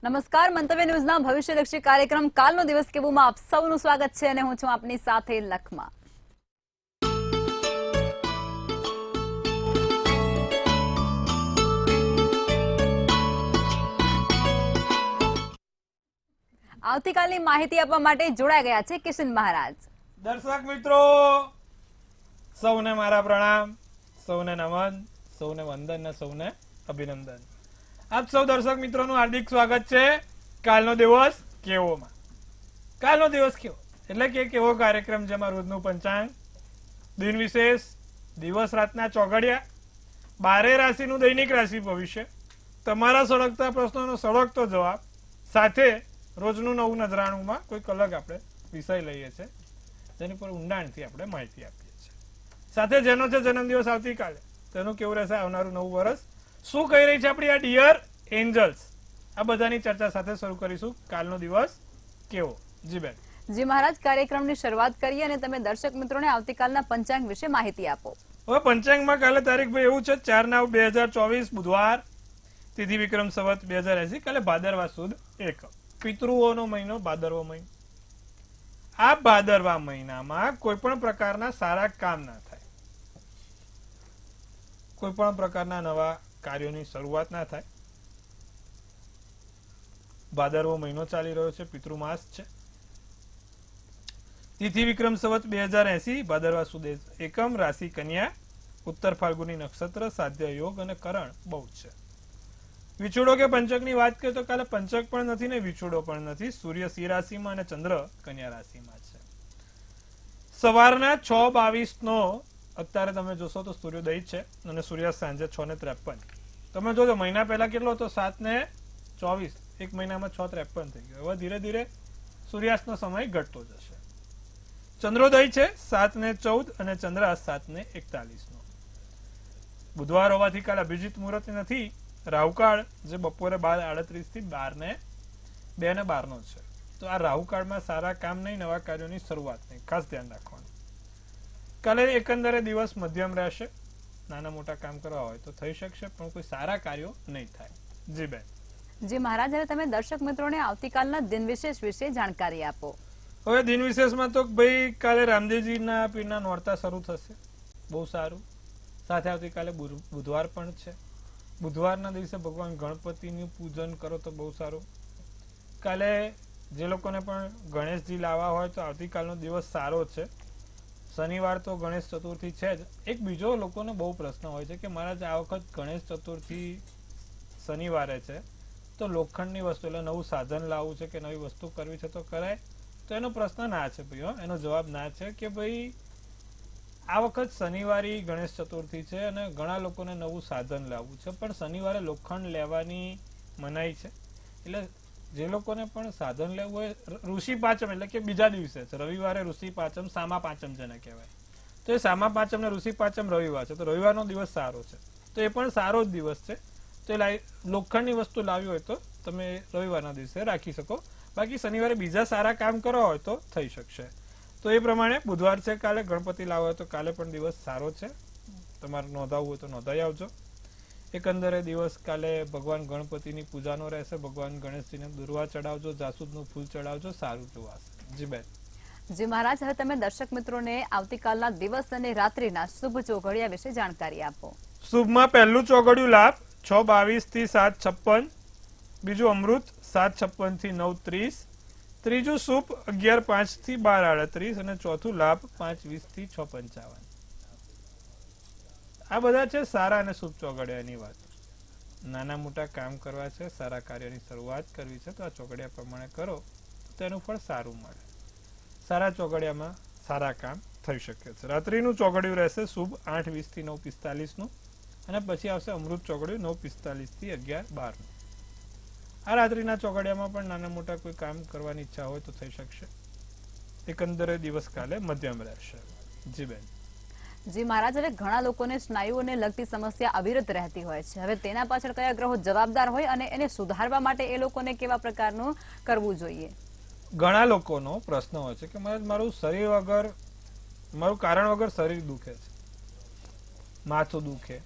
નમસ્કાર, મંતવ્ય ન્યૂઝના ભવિષ્યલક્ષી કાર્યક્રમ કાલનો દિવસ કેવોમાં આપ સૌનું સ્વાગત છે અને હું છું આપની સાથે લખમાં. આવતીકાલની માહિતી આપવા માટે જોડાઈ ગયા છે કિશન મહારાજ. દર્શક મિત્રો સૌને મારા પ્રણામ, સૌને નમન, સૌને વંદન ને સૌને અભિનંદન. આપ સૌ દર્શક મિત્રોનું હાર્દિક સ્વાગત છે કાલનો દિવસ કેવોમાં. કાલનો દિવસ કેવો એટલે કે કેવો કાર્યક્રમ જેમાં રોજનું પંચાંગ, દિન વિશેષ, દિવસ રાતના ચોઘડિયા, 12 રાશિનું દૈનિક રાશિ ભવિષ્ય, તમારા સળગતા પ્રશ્નોનો સળગતો જવાબ, સાથે રોજનું નવું નજરાણુંમાં કોઈક અલગ આપણે વિષય લઈએ છીએ જેની પર ઊંડાણથી આપણે માહિતી આપીએ છીએ. સાથે જેનો છે જન્મદિવસ આવતીકાલે તેનું કેવું રહેશે આવનારું નવું વર્ષ, શું કહી રહી છે આપણી આ ડિયર એન્જલ્સ, આ બધાની ચર્ચા સાથે શરૂ કરીશું. કાલનો દિવસ કેવો? જી બેન. જી મહારાજ, કાર્યક્રમની શરૂઆત કરીએ અને તમે દર્શક મિત્રોને આવતીકાલના પંચાંગ વિશે માહિતી આપો. હવે પંચાંગમાં કાલે તારીખ ભાઈ એવું છે 4/9/2024 બુધવાર, તિથિ વિક્રમ સંવત 2080, કાલે ભાદરવા સુદ 1, પિતૃઓનો મહિનો ભાદરવો મહિનો. આ ભાદરવા મહિનામાં કોઈ પણ પ્રકારના સારા કામ ના થાય, કોઈ પણ પ્રકારના નવા કાર્યોની શરૂઆત ના થાય. ભાદરવો મહિનો ચાલી રહ્યો છે, પિતૃમાસ છે. તિથિ વિક્રમ સંવત 2080, ભાદરવા સુદ 1, રાશિ કન્યા, ઉત્તર ફાલ્ગુની નક્ષત્ર, સાધ્ય યોગ અને કરણ બહુ છે. વિછોડો કે પંચકની વાત કરીએ તો કાલે પંચક પણ નથી ને વિછોડો પણ નથી. સૂર્ય સિંહ રાશિમાં અને ચંદ્ર કન્યા રાશિમાં છે. સવારના 6:22 અત્યારે તમે જોશો તો સૂર્યોદય છે અને સૂર્યાસ્ત સાંજે 6:53. તમે જોજો મહિના પહેલા કેટલો હતો? 7:24. એક મહિનામાં 6:53 થઈ ગયો. હવે ધીરે ધીરે સૂર્યાસ્તનો સમય ઘટતો જશે. ચંદ્રોદય છે 7:14 અને ચંદ્રાસ્ત 7:41. બુધવાર હોવાથી કાલે અભિજીત મુહૂર્ત નથી. રાહુકાળ જે બપોરે 12:38 થી 2:12 છે. તો આ રાહુકાળમાં સારા કામ નહીં, નવા કાર્યોની શરૂઆત નહીં, ખાસ ધ્યાન રાખવાનું. કાલે એકંદરે દિવસ મધ્યમ રહેશે. નાના મોટા કામ કરવા હોય તો થઈ શકશે પણ કોઈ સારા કાર્યો નહીં થાય. જી બેન. જી મહારાજ, હવે તમે દર્શક મિત્રોને આવતીકાલના દિન વિશેષ વિશે જાણકારી આપો. હવે દિન વિશેષમાં તો ભાઈ કાલે રામદેવજીના પીરના નોરતા શરૂ થશે, બહુ સારું. સાથે આવતીકાલે બુધવાર પણ છે. બુધવારના દિવસે ભગવાન ગણપતિનું પૂજન કરો તો બહુ સારું. કાલે જે લોકોને પણ ગણેશજી લાવવા હોય તો આવતીકાલનો દિવસ સારો છે. શનિવાર તો ગણેશ ચતુર્થી છે જ. એક બીજો લોકોને બહુ પ્રશ્ન હોય છે કે મહારાજ આ વખત ગણેશ ચતુર્થી શનિવારે છે તો લોખંડની વસ્તુ એટલે નવું સાધન લાવવું છે કે નવી વસ્તુ કરવી છે તો કરાય? તો એનો પ્રશ્ન ના છે ભાઈ, એનો જવાબ ના છે કે ભાઈ આ વખત શનિવારે ગણેશ ચતુર્થી છે અને ઘણા લોકોને નવું સાધન લાવવું છે પણ શનિવારે લોખંડ લેવાની મનાઈ છે. એટલે જે લોકોને પણ સાધન લેવું હોય, ઋષિ પાંચમ એટલે કે બીજા દિવસે છે રવિવારે, ઋષિ પાંચમ, સામા પાંચમ જેને કહેવાય. તો એ સામા પાંચમ ને ઋષિ પાંચમ રવિવાર છે તો રવિવારનો દિવસ સારો છે, તો એ પણ સારો જ દિવસ છે. તો એ લોખંડની વસ્તુ લાવી હોય તો તમે રવિવારના દિવસે રાખી શકો. બાકી શનિવારે બીજા સારા કામ કરવા હોય તો થઈ શકશે. તો એ પ્રમાણે બુધવાર છે કાલે, ગણપતિ લાવો હોય તો કાલે પણ દિવસ સારો છે. તમારે નોંધાવવું હોય તો નોંધાઈ આવજો. એકંદરે દિવસ કાલે ભગવાન ગણપતિની પૂજાનો રહેશે. ભગવાન ગણેશજીને દુર્વા ચડાવજો, જાસૂદનું ફૂલ ચડાવજો, સારું જોવાશે. જી બેન. જી મહારાજ, હવે તમે દર્શક મિત્રોને આવતીકાલના દિવસ અને રાત્રિના શુભ ચોઘડિયા વિશે જાણકારી આપો. શુભમાં પહેલું ચોઘડિયું લાભ 6:22 થી 7:56, બીજું અમૃત 7:56 થી 9:30, ત્રીજું શુભ 11:05 થી 12:38 અને ચોથું લાભ 5:20 થી 6:55. આ બધા છે સારા અને શુભ ચોઘડિયાની વાત. નાના મોટા કામ કરવા છે, સારા કાર્યની શરૂઆત કરવી છે તો આ ચોઘડિયા પ્રમાણે કરો તો એનું ફળ સારું મળે. સારા ચોઘડિયામાં સારા કામ થઈ શકે છે. રાત્રિનું ચોઘડિયું રહેશે શુભ 8:20 થી 9:45 અને પછી આવશે અમૃત ચોઘડિયું 9:45 થી 11:12. આ રાત્રિના ચોઘડિયામાં પણ નાના મોટા કોઈ કામ કરવાની ઈચ્છા હોય તો થઈ શકશે. એકંદરે દિવસ કાલે મધ્યમ રહેશે. જી બેન. જી મહારાજ, હવે ઘણા લોકોને સ્નાયુઓને લગતી સમસ્યા અવિરત રહેતી હોય છે. હવે તેના પાછળ કયા ગ્રહો જવાબદાર હોય અને એને સુધારવા માટે એ લોકોને કેવા પ્રકારનું કરવું જોઈએ? ઘણા લોકોનો પ્રશ્ન હોય છે કે મારું શરીર વગર, મારું કારણ વગર શરીર દુખે છે. માથું દુખે,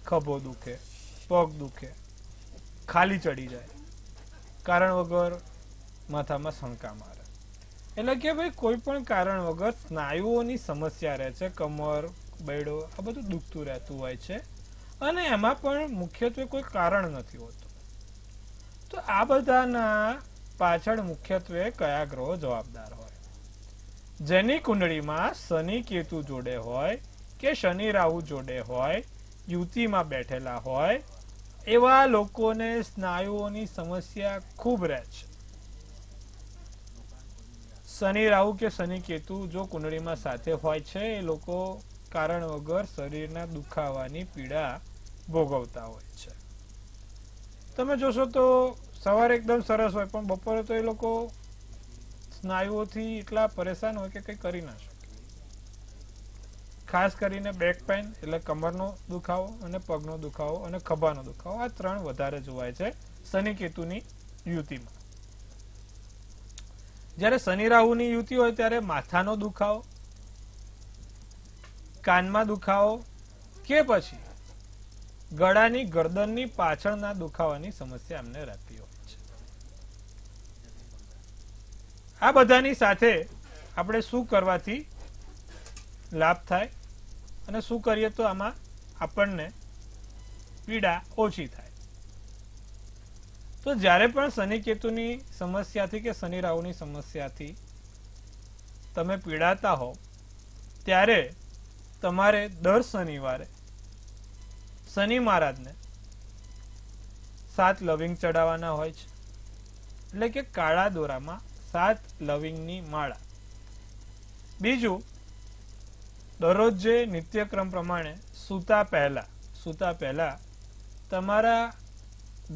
ખભો દુખે, પગ દુખે, ખાલી ચડી જાય, કારણ વગર માથામાં શંકા મારે. એટલે કે ભાઈ કોઈ પણ કારણ વગર સ્નાયુઓની સમસ્યા રહે છે, કમર, બૈડો, આ બધું દુખતું રહેતું હોય છે અને એમાં પણ મુખ્યત્વે કોઈ કારણ નથી હોતું. તો આ બધાના પાછળ મુખ્યત્વે કયા ગ્રહો જવાબદાર હોય? જેની કુંડળીમાં શનિ કેતુ જોડે હોય કે શનિ રાહુ જોડે હોય, યુતિમાં બેઠેલા હોય, એવા લોકોને સ્નાયુઓની સમસ્યા ખૂબ રહે છે. શનિ રાહુ કે શનિ કેતુ જો કુંડળીમાં સાથે હોય છે, એ લોકો કારણ વગર શરીરના દુખાવાની પીડા ભોગવતા હોય છે. તમે જોશો તો સવારે એકદમ સરસ હોય, પણ બપોરે તો એ લોકો સ્નાયુઓથી એટલા પરેશાન હોય કે કંઈ કરી ના શકે. ખાસ કરીને બેક પેઇન એટલે કમરનો દુખાવો અને પગનો દુખાવો અને ખભાનો દુખાવો, આ ત્રણ વધારે જોવાય છે શનિ કેતુની યુતિમાં. જ્યારે શનિ રાહુની યુતિ હોય ત્યારે માથાનો દુખાવો, કાનમાં દુખાવો કે પછી ગળાની ગરદનની પાછળના દુખાવાની સમસ્યા અમને રહેતી હોય છે. આ બધાની સાથે આપણે શું કરવાથી લાભ થાય અને શું કરીએ તો આમાં આપણને પીડા ઓછી થાય? તો જ્યારે પણ શનિ કેતુની સમસ્યાથી કે શનિ રાહુની સમસ્યાથી તમે પીડાતા હો, ત્યારે તમારે દર શનિવારે શનિ મહારાજને 7 લવિંગ ચડાવવાના હોય છે. એટલે કે કાળા દોરામાં 7 લવિંગની માળા. બીજું, દરરોજ જે નિત્યક્રમ પ્રમાણે સૂતા પહેલા તમારા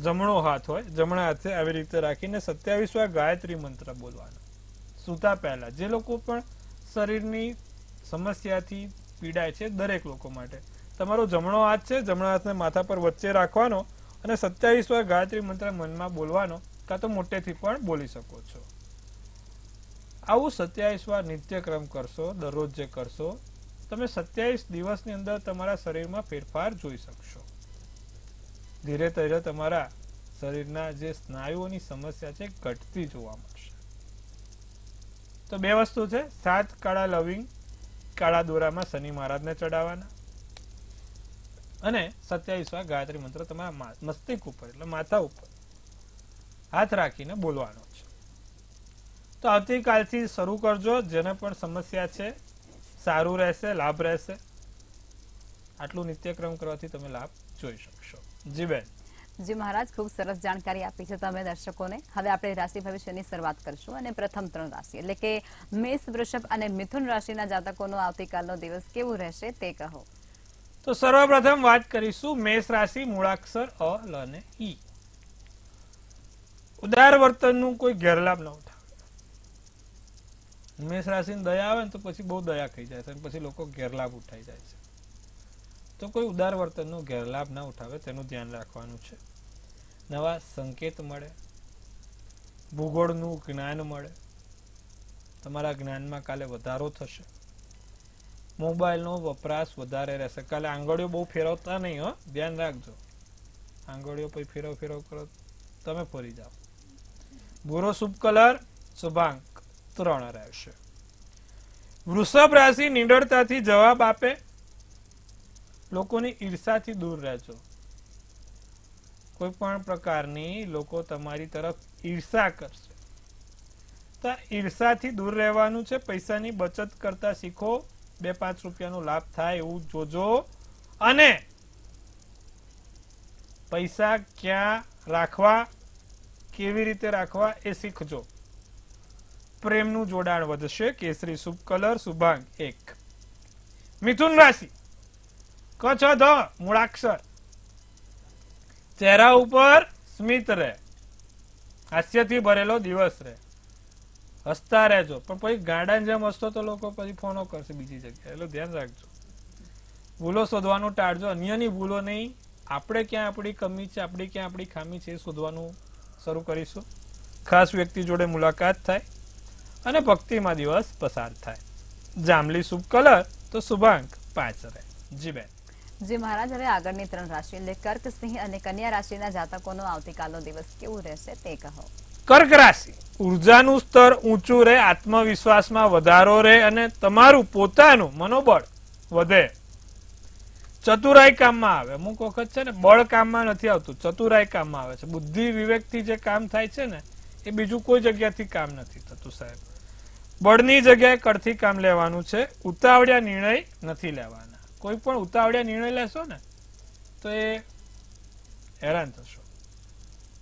જમણો હાથ હોય, જમણા હાથે આવી રીતે રાખીને 27 વાર ગાયત્રી મંત્ર બોલવાનો સૂતા પહેલા. જે લોકો પણ શરીરની સમસ્યાથી પીડાય છે, દરેક લોકો માટે તમારો જમણો હાથ છે, જમણા હાથને માથા પર વચ્ચે રાખવાનો અને 27 વાર ગાયત્રી મંત્ર મનમાં બોલવાનો, કાં તો મોટેથી પણ બોલી શકો છો. આવું 27 વાર નિત્યક્રમ કરશો, દરરોજ જે કરશો, તમે 27 દિવસની અંદર તમારા શરીરમાં ફેરફાર જોઈ શકશો. ધીરે ધીરે તમારા શરીરના જે સ્નાયુઓની સમસ્યા છે ઘટતી જોવા મળશે. તો 2 વસ્તુ છે, 7 કાળા લવિંગ કાળા દોરામાં શનિ મહારાજને ચડાવવાના અને 27 વાર ગાયત્રી મંત્ર તમારા મસ્તિષ્ક ઉપર એટલે માથા ઉપર હાથ રાખીને બોલવાનો છે. તો આવતીકાલથી શરૂ કરજો. જેને પણ સમસ્યા છે સારું રહેશે, લાભ રહેશે. આટલું નિત્યક્રમ કરવાથી તમે લાભ જોઈ શકશો. જી બેન. જી મહારાજ, ખૂબ સરસ જાણકારી આપી છે તમે દર્શકોને. હવે આપણે રાશિ ભવિષ્યની શરૂઆત કરશું અને પ્રથમ 3 રાશિ એટલે કે મેષ, વૃષભ અને મિથુન રાશિના જાતકોનો આવતીકાલનો દિવસ કેવું રહેશે તે કહો. તો સર્વપ્રથમ વાત કરીશું મેષ રાશિ, મૂળાક્ષર અ, લ અને ઈ. ઉદાર વર્તનનું કોઈ ગેરલાભ ન ઉઠાવે. મેષ રાશિની દયા આવે ને તો પછી બહુ દયા થઈ જાય છે અને પછી લોકો ગેરલાભ ઉઠાઈ જાય છે. તો કોઈ ઉદાર વર્તનનો ગેરલાભ ના ઉઠાવે તેનું ધ્યાન રાખવાનું છે. નવા સંકેત મળે, ભૂગોળનું જ્ઞાન મળે, તમારા જ્ઞાનમાં કાલે વધારો થશે. મોબાઈલનો વપરાશ વધારે રહેશે. કાલે આંગળીઓ બહુ ફેરવતા નહીં, હો, ધ્યાન રાખજો. આંગળીઓ પછી ફેરવ કરો તમે ફરી જાઓ. ભૂરો શુભ કલર, શુભાંક 3 રહેશે. વૃષભ રાશિ નિડરતાથી જવાબ આપે, લોકોની ઈર્ષાથી દૂર રહેજો. કોઈ પણ પ્રકારની લોકો તમારી તરફ ઈર્ષા કરશે, તો ઈર્ષાથી દૂર રહેવાનું છે. પૈસાની બચત કરતા શીખો. 2-5 રૂપિયાનો લાભ થાય એવું જોજો અને પૈસા ક્યાં રાખવા, કેવી રીતે રાખવા એ શીખજો. પ્રેમનું જોડાણ વધશે. કેસરી શુભ કલર, શુભાંક 1. મિથુન રાશિ, ક, છ, ધ, મૂળાક્ષર. ચહેરા ઉપર સ્મિત રહે, હાસ્યથી ભરેલો દિવસ રહે, હસતા રહેજો. પણ પછી ગાંડાની જેમ હસતો તો લોકો પછી ફોનો કરશે બીજી જગ્યાએ, એટલે ધ્યાન રાખજો. ભૂલો શોધવાનું ટાળજો, અન્યની ભૂલો નહીં. આપણે ક્યાં આપણી કમી છે, આપણી ક્યાં આપણી ખામી છે એ શોધવાનું શરૂ કરીશું. ખાસ વ્યક્તિ જોડે મુલાકાત થાય અને ભક્તિમાં દિવસ પસાર થાય. જાંબલી શુભ કલર, તો શુભાંક 5 રહે. જી બેન. જી મહારાજ, હવે આગળની 3 રાશિ એટલે કર્ક, સિંહ અને કન્યા રાશિના જાતકોનો આવતીકાલનો દિવસ કેવું રહેશે તે કહો. કર્ક રાશિ, ઉર્જાનું સ્તર ઊંચું રહે, આત્મવિશ્વાસમાં વધારો રહે અને તમારું પોતાનું મનોબળ વધે. ચતુરાઈ કામમાં આવે. અમુક વખત છે ને બળ કામમાં નથી આવતું, ચતુરાઈ કામમાં આવે છે. બુદ્ધિ વિવેકથી જે કામ થાય છે ને એ બીજું કોઈ જગ્યાથી કામ નથી થતું સાહેબ. બળની જગ્યાએ કળથી કામ લેવાનું છે. ઉતાવળિયા નિર્ણય નથી લેવાના. કોઈ પણ ઉતાવળિયા નિર્ણય લેશો ને તો એ હેરાન થશો.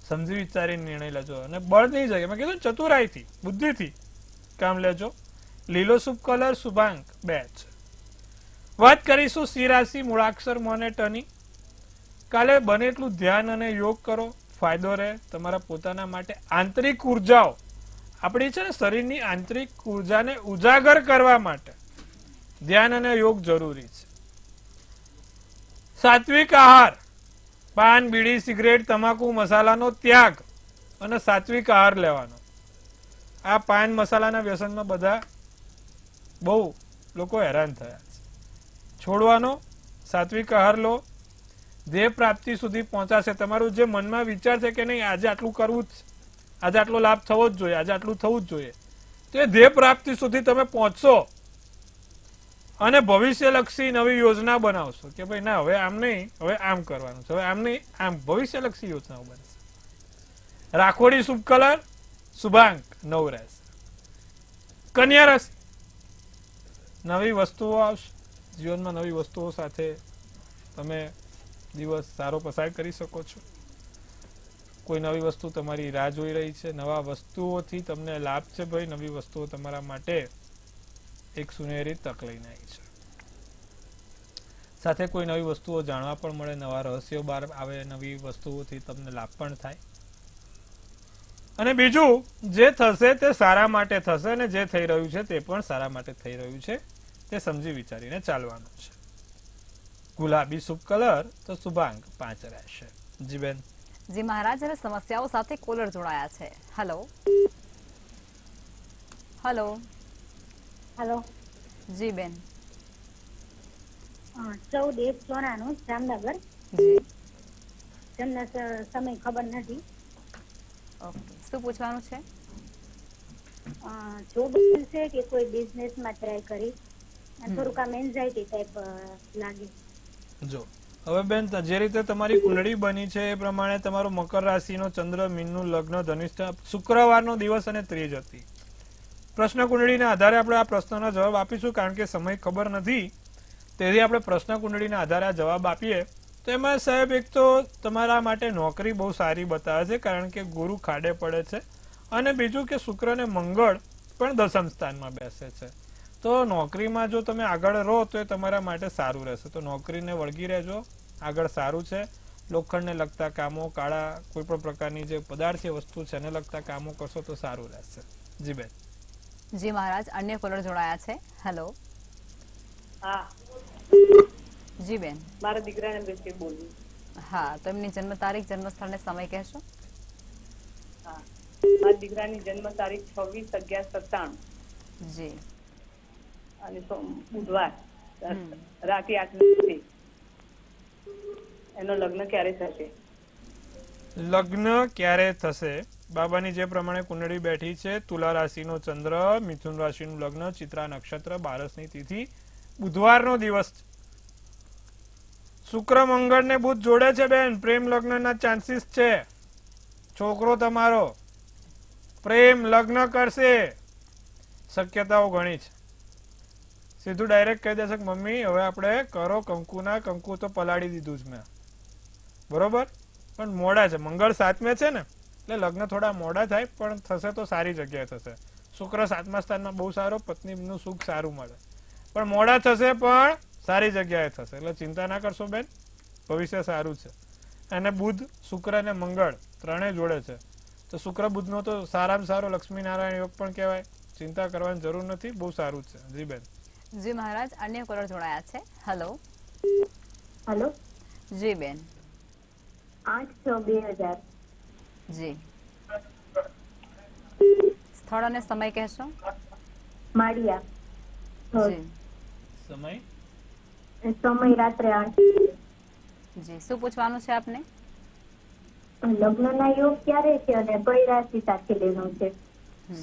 સમજી વિચારીને નિર્ણય લેજો અને બળની જગ્યાએ મેં કીધું ચતુરાઈથી બુદ્ધિથી કામ લેજો. લીલો શુભ કલર શુભાંક 2 છે. વાત કરીશું સિંહ રાશિ, મૂળાક્ષર મોનેટની. કાલે બને એટલું ધ્યાન અને યોગ કરો, ફાયદો રહે તમારા પોતાના માટે. આંતરિક ઉર્જાઓ આપણી છે ને શરીરની આંતરિક ઉર્જાને ઉજાગર કરવા માટે ધ્યાન અને યોગ જરૂરી છે. સાત્વિક આહાર, પાન, બીડી, સિગરેટ, તમાકુ, મસાલાનો ત્યાગ અને સાત્વિક આહાર લેવાનો. આ પાન મસાલાના વ્યસનમાં બધા બહુ લોકો હેરાન થયા છે. છોડવાનો, સાત્વિક આહાર લો. ધ્યેય પ્રાપ્તિ સુધી પહોંચાશે. તમારું જે મનમાં વિચાર છે કે નહીં આજે આટલું કરવું જ, આજે આટલો લાભ થવો જ જોઈએ, આજે આટલું થવું જ જોઈએ, તો એ ધ્યેય પ્રાપ્તિ સુધી તમે પહોંચશો અને ભવિષ્યલક્ષી નવી યોજના બનાવશો કે ભાઈ ના હવે આમ નહીં, હવે આમ કરવાનું છે, હવે આમ નહીં આમ. ભવિષ્યલક્ષી યોજનાઓ બનશે. રાખોડી શુભ કલર શુભાંક 9 રહેશે. કન્યા રાશિ, નવી વસ્તુઓ આવશે જીવનમાં. નવી વસ્તુઓ સાથે તમે દિવસ સારો પસાર કરી શકો છો. કોઈ નવી વસ્તુ તમારી રાહ જોઈ રહી છે. નવા વસ્તુઓથી તમને લાભ છે ભાઈ. નવી વસ્તુઓ તમારા માટે એક સુનેરી તક લઈને આવી છે. સાથે કોઈ નવી વસ્તુઓ જાણવા પણ મળે, નવા રહસ્યો બહાર આવે. નવી વસ્તુઓથી તમને લાભ પણ થાય. અને બીજું જે થશે તે સારા માટે થશે અને જે થઈ રહ્યું છે તે પણ સારા માટે થઈ રહ્યું છે. તે સમજી વિચારીને ચાલવાનું છે. ગુલાબી શુભ કલર તો શુભાંક 5 રહેશે. જી બેન. જી મહારાજ, હવે સમસ્યાઓ સાથે કોલર જોડાયા છે. Hello hello. હેલો. જી બેન. 14/1/94 જામનગર. જી જન્મ સમય ખબર નથી. ઓકે, શું પૂછવાનું છે? જોબ છે કે કોઈ બિઝનેસ માં ટ્રાય કરી અને થોડુંક આમ એન્ઝાયટી ટાઈપ લાગે. જો હવે બેન, જે રીતે તમારી કુંડળી બની છે એ પ્રમાણે તમારો મકર રાશિનો ચંદ્ર, મીનનું લગ્ન, ધનિષ્ઠ, શુક્રવારનો દિવસ અને 3 હતી. પ્રશ્ન કુંડળીના આધારે આપણે આ પ્રશ્નનો જવાબ આપીશું. કારણ કે સમય ખબર નથી તેથી આપણે પ્રશ્ન કુંડળીના આધારે આ જવાબ આપીએ. તો એમાં સાહેબ એક તો તમારા માટે નોકરી બહુ સારી બતાવે છે કારણ કે ગુરુ ખાડે પડે છે અને બીજું કે શુક્ર અને મંગળ પણ દશમ સ્થાનમાં બેસે છે. તો નોકરીમાં જો તમે આગળ રહો તો એ તમારા માટે સારું રહેશે. તો નોકરીને વળગી રહેજો, આગળ સારું છે. લોખંડને લગતા કામો, કાળા કોઈ પણ પ્રકારની જે પદાર્થીય વસ્તુ છે એને લગતા કામો કરશો તો સારું રહેશે. જી બેન. જી મહારાજ, અન્ય કોલર જોડાયા છે. હેલો. હા. જી બેન. મારા દીકરાને વિશે બોલું. હા, તો એમની જન્મ તારીખ, જન્મ સ્થળ ને સમય કહેશો? હા, મારા દીકરાની જન્મ તારીખ 26/11/97 જી. અને બુધવાર રાતે 8:30. એનો લગ્ન ક્યારે થશે? લગ્ન ક્યારે થશે? બાબાની જે પ્રમાણે કુંડળી બેઠી છે, તુલા રાશિનો ચંદ્ર, મિથુન રાશિનું લગ્ન, ચિત્રા નક્ષત્ર, 12ની તિથિ, બુધવારનો દિવસ. શુક્ર મંગળ ને બુધ જોડે છે બેન. પ્રેમ લગ્નના ચાન્સીસ છે. છોકરો તમારો પ્રેમ લગ્ન કરશે, શક્યતાઓ ઘણી છે. સીધું ડાયરેક્ટ કહી દેશે કે મમ્મી હવે આપણે કરો કંકુના, કંકુ તો પલાળી દીધું છે મેં, બરોબર, પણ મોડા છે. મંગળ 7મે છે ને એટલે લગ્ન થોડા મોડા થાય પણ થશે તો સારી જગ્યાએ થશે. શુક્ર 7મા સ્થાનમાં બહુ સારો, પત્નીનું સુખ સારું મળે, પણ મોડા થશે પણ સારી જગ્યાએ થશે. એટલે ચિંતા ના કરશો બેન, ભવિષ્ય સારું છે. અને બુધ, શુક્ર અને મંગળ ત્રણેય જોડે છે. તો શુક્ર બુધનો તો સારામાં સારો લક્ષ્મીનારાયણ યોગ પણ કહેવાય. ચિંતા કરવાની જરૂર નથી, બહુ સારું છે. જી બેન. જી મહારાજ, અન્ય કોલર જોડાયા છે. હેલો. હેલો. જી બેન. 8/6/2000. જી. સ્થળ અને સમય કહેશો? માળિયા. જી. સમય સમય રાત્રે 8. જી શું પૂછવાનું છે આપને? લગ્નના યોગ ક્યારે છે અને કઈ રાશિ સાથે લેનો છે?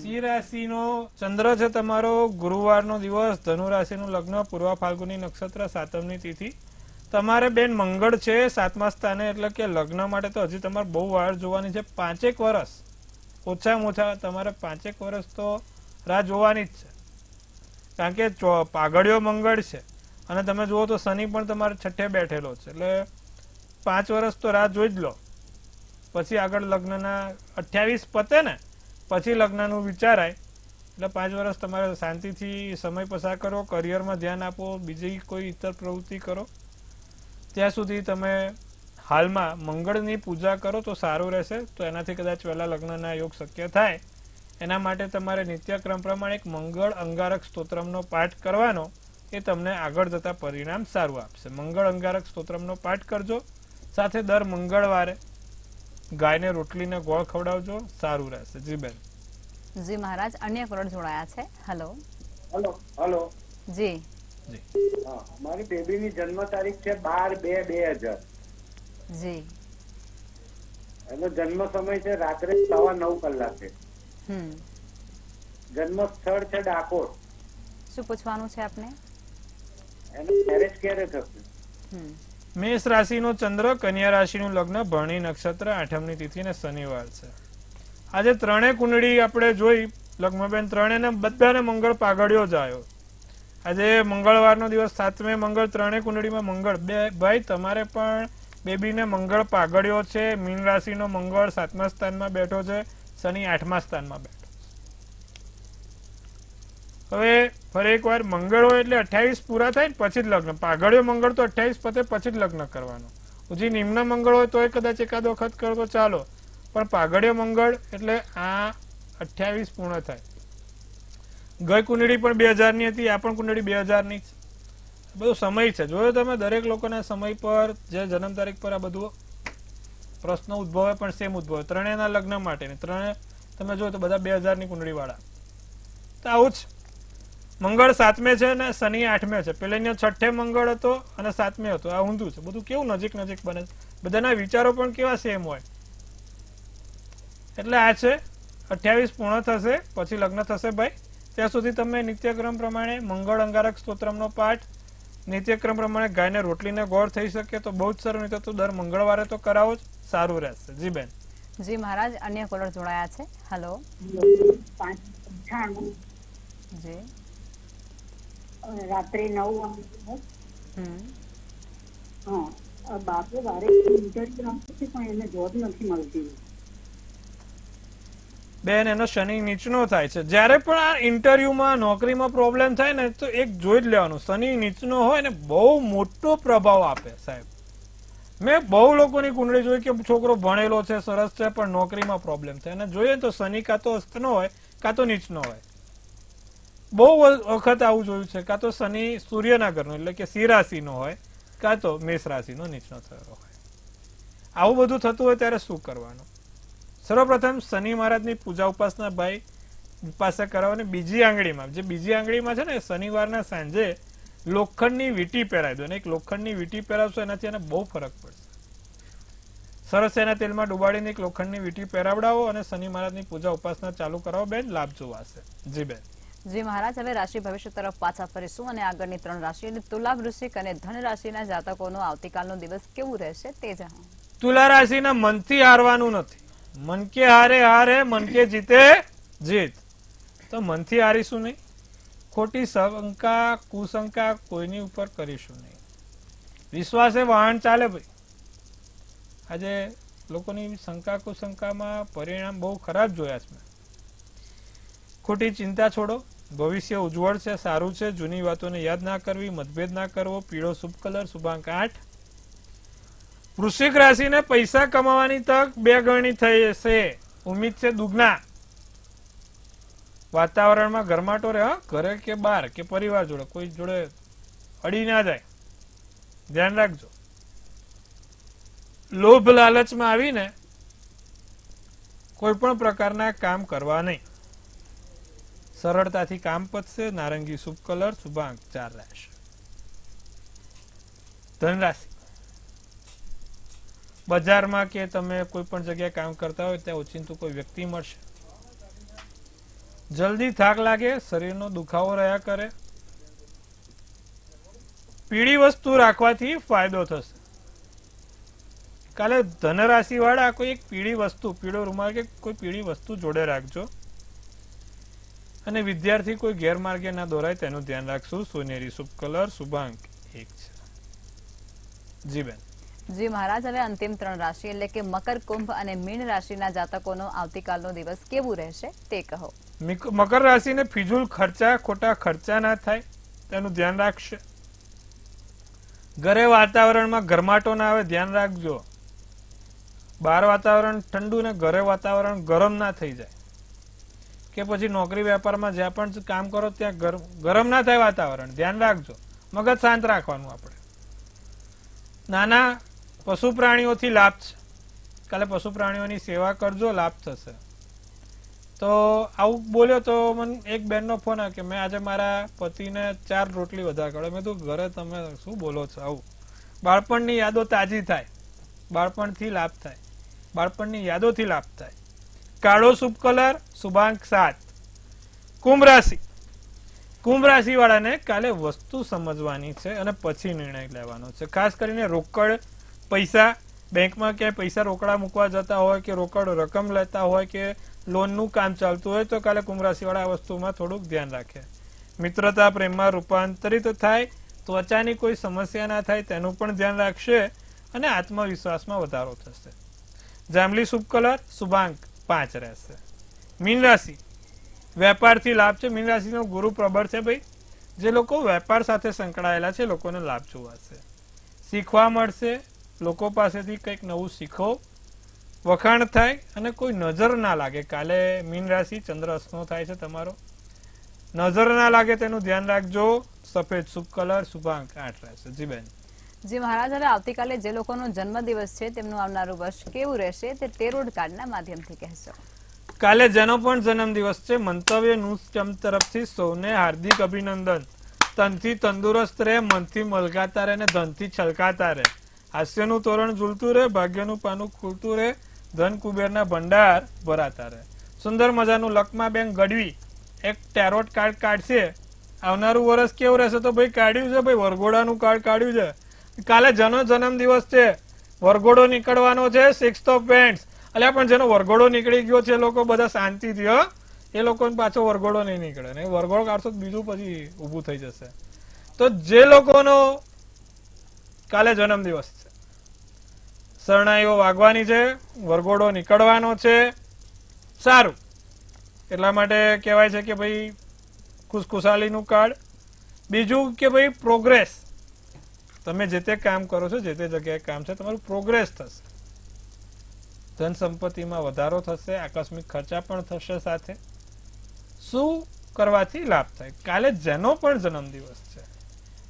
સિંહ રાશિનો ચંદ્ર છે તમારો, ગુરુવારનો દિવસ, ધનુ રાશિનું લગ્ન, પૂર્વ ફાલ્ગુની નક્ષત્ર, સાતમની તિથિ. તમારે બેન મંગળ છે 7મા સ્થાને, એટલે કે લગ્ન માટે તો હજી તમારે બહુ વાર જોવાની છે. 5 વર્ષ, ઓછામાં ઓછા તમારે 5 વર્ષ તો રાહ જોવાની જ છે. કારણ કે પાઘડિયો મંગળ છે અને તમે જુઓ તો શનિ પણ તમારે છઠ્ઠે બેઠેલો છે, એટલે 5 વર્ષ તો રાહ જોઈ જ લો. પછી આગળ લગ્નના 28 પતે ને પછી લગ્નનું વિચારાય. એટલે 5 વર્ષ તમારે શાંતિથી સમય પસાર કરો, કરિયરમાં ધ્યાન આપો, બીજી કોઈ ઇતર પ્રવૃત્તિ કરો. ત્યાં સુધી તમે હાલમાં મંગળની પૂજા કરો તો સારું રહેશે. તો એનાથી કદાચ વહેલા લગ્નના યોગ શક્ય થાય. એના માટે તમારે નિત્યક્રમ પ્રમાણે એક મંગળ અંગારક સ્તોત્રમનો પાઠ કરવાનો, એ તમને આગળ જતા પરિણામ સારું આપશે. મંગળ અંગારક સ્તોત્રમનો પાઠ કરજો, સાથે દર મંગળવારે ગાયને રોટલીને ગોળ ખવડાવજો, સારું રહેશે. જી બેન. જી મહારાજ, અન્ય કોલર જોડાયા છે. હેલો. હેલો. જી હા, મારી બેબીની જન્મ તારીખ છે 12/2/2000. જી એનો જન્મ સમય છે રાત્રે 9:15 કલાકે. જન્મ સ્થળ છે ડાકોર. શું પૂછવાનું છે આપને? એનું મેરેજ ક્યારે થશે? મેષ રાશિનો ચંદ્ર, કન્યા રાશિનું લગ્ન, ભરણી નક્ષત્ર, 8મની તિથિ ને શનિવાર છે. આજે 3 કુંડળી આપણે જોઈ લગ્નબેન, 3 બધાને મંગળ પાઘડિયો જ આવ્યો. આજે મંગળવારનો દિવસ, 7મે મંગળ, 3 કુંડળીમાં મંગળ. ભાઈ તમારે પણ બેબીને મંગળ પાઘડિયો છે. મીન રાશિનો મંગળ 7મા સ્થાનમાં બેઠો છે, શનિ 8મા સ્થાનમાં બેઠો. હવે ફરી એકવાર મંગળ હોય એટલે 28 પૂરા થાય ને પછી જ લગ્ન. પાઘડિયો મંગળ તો 28 પતે પછી જ લગ્ન કરવાનો. હજી નિમ્ન મંગળ હોય તો કદાચ એકાદ વખત કરો તો ચાલો, પણ પાઘડિયો મંગળ એટલે આ 28 પૂર્ણ થાય. ગઈ કુંડળી પણ 2000ની હતી, આ પણ કુંડળી 2000ની છે. બધો સમય છે. જોયો તમે, દરેક લોકોના સમય પર, જે જન્મ તારીખ પર આ બધું પ્રશ્ન ઉદ્ભવે પણ સેમ ઉદ્ભવે. 3ના લગ્ન માટે 3 તમે જો તો બધા 2000ની કુંડળી વાળા. તો આવું જ મંગળ 7મે છે ને શનિ 8મે છે. પેલાનો 6ઠે મંગળ હતો અને 7મે હતો. આ ઊંધું છે. બધું કેવું નજીક નજીક બને. બધાના વિચારો પણ કેવા સેમ હોય. એટલે આ છે 28 પૂર્ણ થશે પછી લગ્ન થશે ભાઈ. ત્યાં સુધી તમે નિત્યક્રમ પ્રમાણે મંગળ અંગારક સ્તોત્રમનો પાઠ, નિત્યક્રમ પ્રમાણે ગાયને રોટલીને ગોળ થઈ શકે તો બહુ જ સારું, નહીં તો દર મંગળવારે તો કરાવો જ, સારું રહેશે. જી બેન. જી મહારાજ, અન્ય કોલર જોડાયા છે. હેલો. 5:98 જી રાત્રે 9 હા, બાપરે વારે ઇન્ટરવ્યુ આપે છે પણ એને જોબ નથી મળતી. બેન, એનો શનિ નીચનો થાય છે. જ્યારે પણ આ ઇન્ટરવ્યુમાં, નોકરીમાં પ્રોબ્લેમ થાય ને તો એક જોઈ જ લેવાનું. શનિ નીચનો હોય ને બહુ મોટો પ્રભાવ આપે સાહેબ. મેં બહુ લોકોની કુંડળી જોઈ કે છોકરો ભણેલો છે, સરસ છે, પણ નોકરીમાં પ્રોબ્લેમ થાય. અને જોઈએ તો શનિ કાં તો અસ્તનો હોય કાં તો નીચનો હોય. બહુ વખત આવું જોયું છે. કાં તો શનિ સૂર્યના ઘરનો એટલે કે સિંહ રાશિનો હોય, કાં તો મેષ રાશિનો નીચનો થયેલો હોય. આવું બધું થતું હોય ત્યારે શું કરવાનું? સર્વપ્રથમ શનિ મહારાજની પૂજા ઉપાસના ભાઈ પાસે કરાવો. બીજી આંગળીમાં, જે બીજી આંગળીમાં છે ને, શનિવારના સાંજે લોખંડની વીંટી પહેરાવી દો. અને એક લોખંડની વીંટી પહેરાવશો એનાથી એને બહુ ફરક પડશે. સરસ એના તેલમાં ડુબાડીને એક લોખંડની વીંટી પહેરાવડાવો અને શનિ મહારાજની પૂજા ઉપાસના ચાલુ કરાવો બેન, લાભ જોવાશે. જી બેન. જી મહારાજ, હવે રાશિ ભવિષ્ય તરફ પાછા ફરીશું અને આગળની 3 રાશિ એટલે તુલા, વૃશ્ચિક અને ધન રાશિના જાતકોનો આવતીકાલનો દિવસ કેવું રહેશે તે જણાવો. તુલા રાશિના મનથી હારવાનું નથી. મન કે હારે હારે, મન કે જીતે જીત. તો મનથી હારીશું નહીં. ખોટી શંકા, કુશંકા કોઈની ઉપર કરીશું નહીં. વિશ્વાસે વાહન ચાલે ભાઈ. આજે લોકોની શંકા કુશંકામાં પરિણામ બહુ ખરાબ જોયા છે. ખોટી ચિંતા છોડો. ભવિષ્ય ઉજ્જવળ છે, સારું છે. જૂની વાતોને યાદ ના કરવી, મતભેદ ના કરવો. પીળો શુભ કલર, શુભાંક 8. વૃશ્ચિક રાશિને પૈસા કમાવાની તક 2 ગણી થઈ છે. ઉમ્મીદ છે દુગના. વાતાવરણમાં ગરમાટો રહે, ઘરે કે બહાર કે પરિવાર જોડે, કોઈ જોડે અડી ના જાય, ધ્યાન રાખજો. લોભ લાલચમાં આવીને કોઈ પણ પ્રકારના કામ કરવા નહીં. સરળતાથી કામ પતશે. નારંગી શુભ કલર, શુભાંક 4 રહેશે. ધનરાશિ, બજારમાં કે તમે કોઈ પણ જગ્યાએ કામ કરતા હોય ત્યાં ઓચિંતું કોઈ વ્યક્તિ મળશે. જલ્દી થાક લાગે, શરીરનો દુખાવો રહ્યા કરે. પીળી વસ્તુ રાખવાથી ફાયદો થશે. કાલે ધનરાશિ વાળા કોઈ એક પીળી વસ્તુ, પીળો રૂમાલ કે કોઈ પીળી વસ્તુ જોડે રાખજો. અને વિદ્યાર્થી કોઈ ગેરમાર્ગે ના દોરાય તેનું ધ્યાન રાખશું. સોનેરી શુભ કલર, શુભાંક 1 છે. જી બેન. જી મહારાજ, હવે અંતિમ 3 રાશિ એટલે કે મકર, કુંભ અને મીન રાશિના જાતકોનો આવતીકાલનો દિવસ કેવું રહેશે તે કહો. મકર રાશિને ફિજૂલ ખર્ચા, ખોટા ખર્ચા ના થાય તેનું ધ્યાન રાખશે. ઘરે વાતાવરણમાં ગરમાટો ના આવે, ધ્યાન રાખજો. બહાર વાતાવરણ ઠંડુ ને ઘરે વાતાવરણ ગરમ ના થઈ જાય, કે પછી નોકરી વેપારમાં જ્યાં પણ કામ કરો ત્યાં ગરમ ના થાય વાતાવરણ, ધ્યાન રાખજો. મગજ શાંત રાખવાનું. આપણે નાના પશુ પ્રાણીઓથી લાભ છે. કાલે પશુ પ્રાણીઓની સેવા કરજો, લાભ થશે. તો આવું બોલ્યો તો મને એક બેનનો ફોન આવ્યો કે મેં આજે મારા પતિને 4 રોટલી વધારે કર્યો. મેં તો ઘરે તમે શું બોલો છો આવું? બાળપણની યાદો તાજી થાય, બાળપણથી લાભ થાય, બાળપણની યાદોથી લાભ થાય. કાળો શુભ કલર, શુભાંક 7. કુંભ રાશિ, કુંભ રાશિ વાળાને કાલે વસ્તુ સમજવાની છે અને પછી નિર્ણય લેવાનો છે. ખાસ કરીને રોકડ પૈસા, બેંકમાં ક્યાંય પૈસા રોકડા મૂકવા જતા હોય કે રોકડ રકમ લેતા હોય કે લોનનું કામ ચાલતું હોય તો કાલે કુંભ રાશિ વાળા આ વસ્તુમાં થોડુંક ધ્યાન રાખે. મિત્રતા પ્રેમમાં રૂપાંતરિત થાય, ત્વચાની કોઈ સમસ્યા ના થાય તેનું પણ ધ્યાન રાખશે અને આત્મવિશ્વાસમાં વધારો થશે. જાંબલી શુભ કલર, શુભાંક 5 રહેશે. મીન રાશિ, વેપારથી લાભ છે. મીન રાશિનો ગુરુ પ્રબળ છે ભાઈ. જે લોકો વેપાર સાથે સંકળાયેલા છે લોકોને લાભ જોવાશે, શીખવા મળશે. લોકો પાસેથી કંઈક નવું શીખો, વખાણ થાય અને કોઈ નજર ના લાગે. કાલે મીન રાશિ ચંદ્ર અસ્તનો થાય છે તમારો, નજર ના લાગે તેનું ધ્યાન રાખજો. સફેદ શુભ કલર, શુભાંક 8 રહેશે. જી બેન. જી મહારાજ, હવે આવતીકાલે જે લોકોનો જન્મદિવસ છે તેમનું આવનારું વર્ષ કેવું રહેશે તે ટેરોટ કાર્ડના માધ્યમથી કહેશો. કાલે જેનો પણ જન્મદિવસ છે, મંતવ્ય ન્યૂઝ તરફથી સૌને હાર્દિક અભિનંદન. તનથી તંદુરસ્ત રહે, મનથી મલકાતા રહે અને ધનથી છલકાતા રહે. હાસ્યનું તોરણ ઝૂલતું રહે, ભાગ્યનું પાનું ખુલતું રહે, ધન કુબેરના ભંડાર ભરાતા રહે. સુંદર મજાનું લકમાબેન ગઢવી એક ટેરોટ કાર્ડ કાઢશે. આવનારું વર્ષ કેવું રહેશે તો ભાઈ કાઢ્યું છે, ભાઈ વરઘોડાનું કાર્ડ કાઢ્યું છે. કાલે જેનો જન્મદિવસ છે, વરઘોડો નીકળવાનો છે, 6 ઓફ પેન્ટ્સ. એટલે પણ જેનો વરઘોડો નીકળી ગયો છે, લોકો બધા શાંતિથી, એ લોકોને પાછો વરઘોડો નહીં નીકળે. ને વરઘોડો કાઢશો તો બીજું પછી ઊભું થઈ જશે. તો જે લોકોનો કાલે જન્મદિવસ છે, શરણાઈઓ વાગવાની છે, વરઘોડો નીકળવાનો છે, સારું. એટલા માટે કહેવાય છે કે ભાઈ ખુશખુશાલીનું કાર્ડ. બીજું કે ભાઈ પ્રોગ્રેસ, તમે જે તે કામ કરો છો, જે તે જગ્યાએ કામ છે, તમારું પ્રોગ્રેસ થશે. ધન સંપત્તિમાં વધારો થશે, આકસ્મિક ખર્ચા પણ થશે. સાથે શું કરવાથી લાભ થાય? કાલે જેનો પણ જન્મદિવસ છે,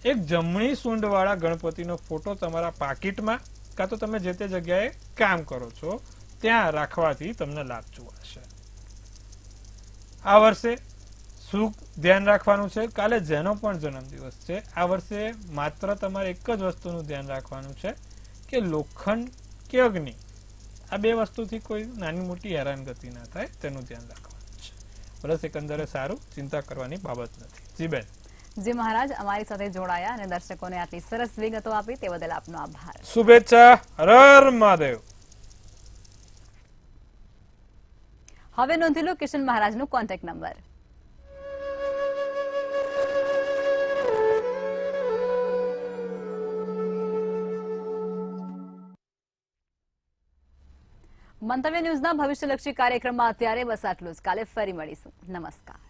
એક જમણી સૂંઢ વાળા ગણપતિનો ફોટો તમારા પાકીટમાં કાં તો તમે જે તે જગ્યાએ કામ કરો છો ત્યાં રાખવાથી તમને લાભ જોવાશે. આ વર્ષે શું ધ્યાન રાખવાનું છે? કાલે જેનો પણ જન્મદિવસ છે, આ વર્ષે માત્ર તમારે એક જ વસ્તુનું ધ્યાન રાખવાનું છે કે લોખંડ કે અગ્નિ, આ 2 વસ્તુથી કોઈ નાની મોટી હેરાનગતિ ના થાય તેનું ધ્યાન રાખવાનું છે. વર્ષ એકંદરે સારું, ચિંતા કરવાની બાબત નથી. જી બેન. જી મહારાજ, અમારી સાથે જોડાયા અને દર્શકોને આટલી સરસ વિગતો આપી તે બદલ આપનો આભાર. શુભેચ્છા. હર મહાદેવ. હવે નોંધી લો કિશન મહારાજનો કોન્ટેક્ટ નંબર. મંતવ્ય ન્યૂઝના ભવિષ્યલક્ષી કાર્યક્રમમાં અત્યારે બસ આટલું જ. કાલે ફરી મળીશું. નમસ્કાર.